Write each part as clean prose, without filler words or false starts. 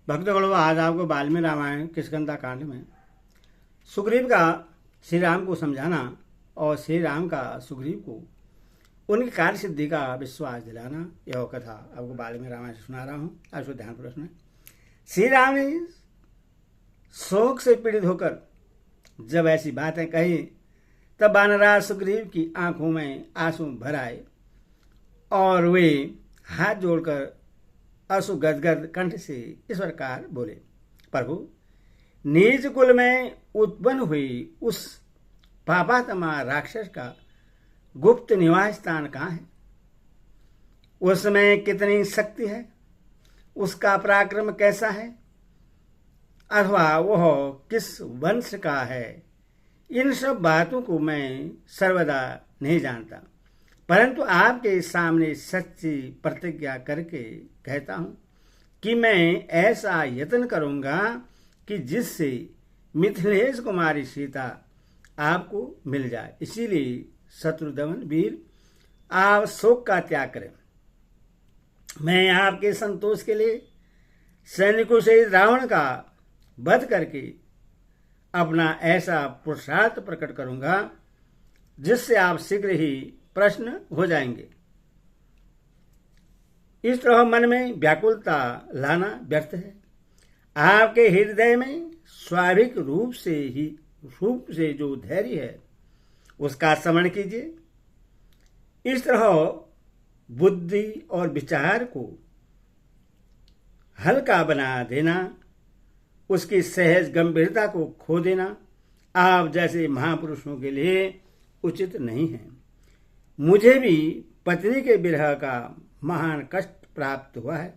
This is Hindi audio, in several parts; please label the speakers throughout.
Speaker 1: भक्तगणों, आज आपको वाल्मीकि रामायण किष्किंधा कांड में सुग्रीव का श्री राम को समझाना और श्री राम का सुग्रीव को उनकी कार्य सिद्धि का विश्वास दिलाना, यह कथा आपको वाल्मीकि रामायण से सुना रहा हूँ। आप इसको ध्यानपूर्वक सुने। श्री राम ने शोक से पीड़ित होकर जब ऐसी बातें कही, तब वानरराज सुग्रीव की आंखों में आंसू भर आए और वे हाथ जोड़कर अश्रु गदगद कंठ से इस प्रकार बोले, प्रभु, नीच कुल में उत्पन्न हुई उस पापात्मा राक्षस का गुप्त निवास स्थान कहाँ है? उसमें कितनी शक्ति है? उसका पराक्रम कैसा है? अथवा वह किस वंश का है? इन सब बातों को मैं सर्वदा नहीं जानता, परंतु आपके सामने सच्ची प्रतिज्ञा करके कहता हूं कि मैं ऐसा यत्न करूंगा कि जिससे मिथिलेश कुमारी सीता आपको मिल जाए। इसीलिए शत्रुदमन वीर, आप शोक का त्याग करें। मैं आपके संतोष के लिए सैनिकों से रावण का वध करके अपना ऐसा पुरुषार्थ प्रकट करूंगा जिससे आप शीघ्र ही प्रश्न हो जाएंगे। इस तरह मन में व्याकुलता लाना व्यर्थ है। आपके हृदय में स्वाभाविक रूप से जो धैर्य है उसका स्मरण कीजिए। इस तरह बुद्धि और विचार को हल्का बना देना, उसकी सहज गंभीरता को खो देना आप जैसे महापुरुषों के लिए उचित नहीं है। मुझे भी पत्नी के विरह का महान कष्ट प्राप्त हुआ है,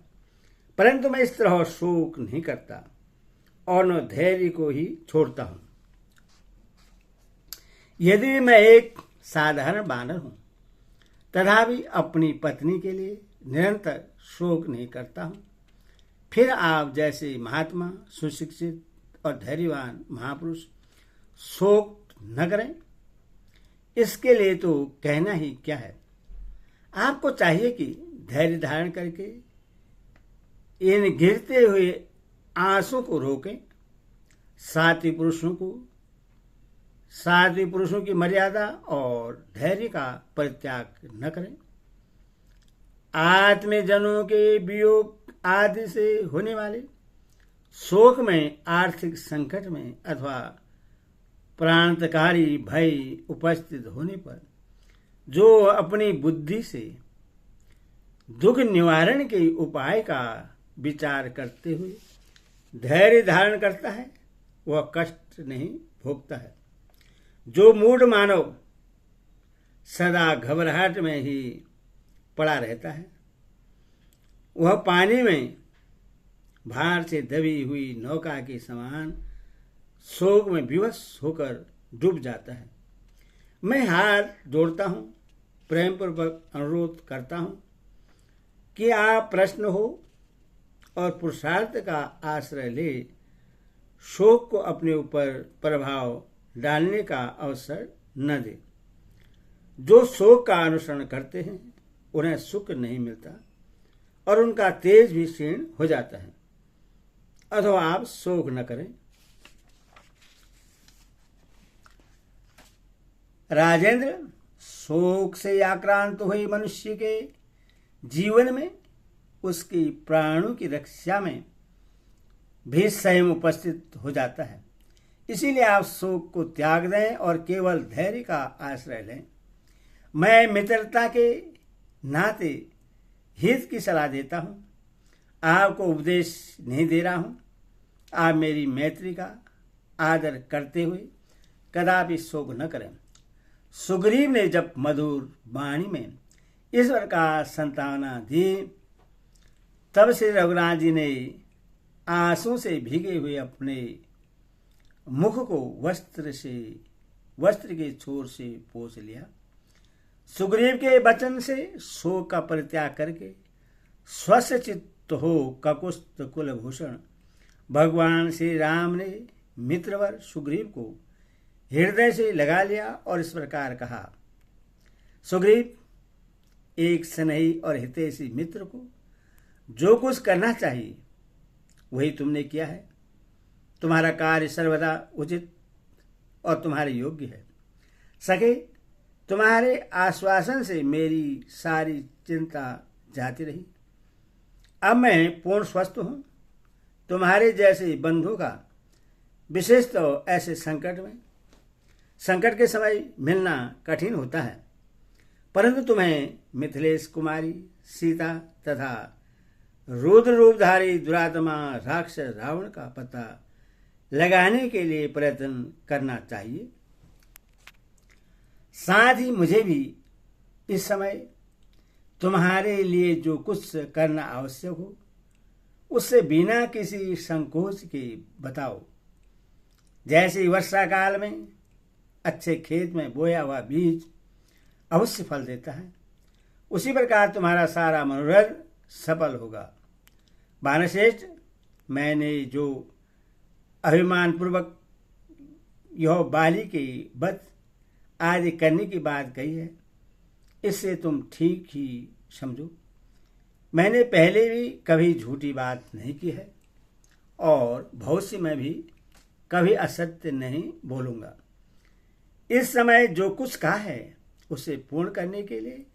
Speaker 1: परंतु मैं इस तरह शोक नहीं करता और न धैर्य को ही छोड़ता हूं। यदि मैं एक साधारण बानर हूं तथापि अपनी पत्नी के लिए निरंतर शोक नहीं करता हूं, फिर आप जैसे महात्मा, सुशिक्षित और धैर्यवान महापुरुष शोक न करें, इसके लिए तो कहना ही क्या है। आपको चाहिए कि धैर्य धारण करके इन गिरते हुए आंसू को रोकें। सात्विक पुरुषों की मर्यादा और धैर्य का परित्याग न करें। आत्मजनों के वियोग आदि से होने वाले शोक में, आर्थिक संकट में अथवा प्रांतकारी भय उपस्थित होने पर जो अपनी बुद्धि से दुख निवारण के उपाय का विचार करते हुए धैर्य धारण करता है, वह कष्ट नहीं भोगता है। जो मूढ़ मानव सदा घबराहट में ही पड़ा रहता है, वह पानी में भार से दबी हुई नौका के समान शोक में विवश होकर डूब जाता है। मैं हाथ जोड़ता हूं, प्रेम पूर्वक अनुरोध करता हूं कि आप प्रश्न हो और पुरुषार्थ का आश्रय ले शोक को अपने ऊपर प्रभाव डालने का अवसर न दे। जो शोक का अनुसरण करते हैं उन्हें सुख नहीं मिलता और उनका तेज भी क्षीण हो जाता है। अथवा आप शोक न करें। राजेंद्र, शोक से आक्रांत हुए मनुष्य के जीवन में उसकी प्राणों की रक्षा में भी संयम उपस्थित हो जाता है। इसीलिए आप शोक को त्याग दें और केवल धैर्य का आश्रय लें। मैं मित्रता के नाते हित की सलाह देता हूं, आपको उपदेश नहीं दे रहा हूं। आप मेरी मैत्री का आदर करते हुए कदापि शोक न करें। सुग्रीव ने जब मधुर वाणी में ईश्वर का संतावना दी, तब श्री रघुनाथ जी ने आंसू से भीगे हुए अपने मुख को वस्त्र के छोर से पोंछ लिया। सुग्रीव के वचन से शोक का परित्याग करके स्वस्थ चित्त हो ककुस्त कुलभूषण भगवान श्री राम ने मित्रवर सुग्रीव को हृदय से लगा लिया और इस प्रकार कहा, सुग्रीव, एक स्नेही और हितैषी मित्र को जो कुछ करना चाहिए वही तुमने किया है। तुम्हारा कार्य सर्वदा उचित और तुम्हारे योग्य है। सखे, तुम्हारे आश्वासन से मेरी सारी चिंता जाती रही। अब मैं पूर्ण स्वस्थ हूँ। तुम्हारे जैसे बंधु का विशेष तो ऐसे संकट के समय मिलना कठिन होता है, परंतु तुम्हें मिथिलेश कुमारी सीता तथा रुद्र रूपधारी दुरात्मा राक्षस रावण का पता लगाने के लिए प्रयत्न करना चाहिए। साथ ही मुझे भी इस समय तुम्हारे लिए जो कुछ करना आवश्यक हो उससे बिना किसी संकोच के बताओ। जैसे वर्षा काल में अच्छे खेत में बोया हुआ बीज अवश्य फल देता है, उसी प्रकार तुम्हारा सारा मनोरथ सफल होगा। वानरश्रेष्ठ, मैंने जो अभिमान पूर्वक यह बाली के वध आदि करने की बात कही है, इससे तुम ठीक ही समझो। मैंने पहले भी कभी झूठी बात नहीं की है और भविष्य में भी कभी असत्य नहीं बोलूंगा। इस समय जो कुछ कहा है उसे पूर्ण करने के लिए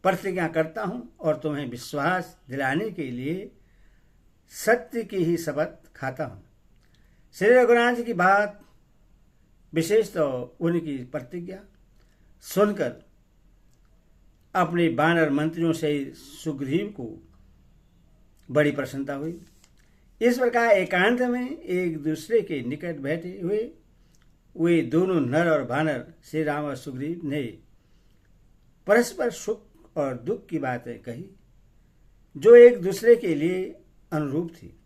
Speaker 1: प्रतिज्ञा करता हूं और तुम्हें विश्वास दिलाने के लिए सत्य की ही शपथ खाता हूं। श्री रघुनाथ जी की बात, विशेष तो उनकी प्रतिज्ञा सुनकर अपने वानर मंत्रियों से सुग्रीव को बड़ी प्रसन्नता हुई। इस प्रकार एकांत में एक दूसरे के निकट बैठे हुए वे दोनों नर और वानर श्री राम और सुग्रीव ने परस्पर सुख और दुख की बातें कही जो एक दूसरे के लिए अनुरूप थी।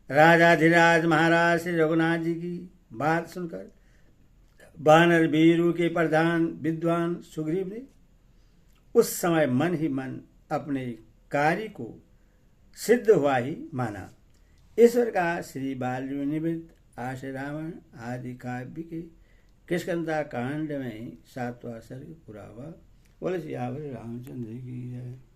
Speaker 1: राजाधिराज महाराज श्री रघुनाथ जी की बात सुनकर वानर वीरों के प्रधान विद्वान सुग्रीव ने उस समय मन ही मन अपने कार्य को सिद्ध हुआ ही माना। इस प्रकार श्री बालनिमित्त आश्रय रावण आदि काव्य के किष्किंधा कांड में 7वां सर्ग पूरा हुआ। बोले सियावर रामचंद्र की जय।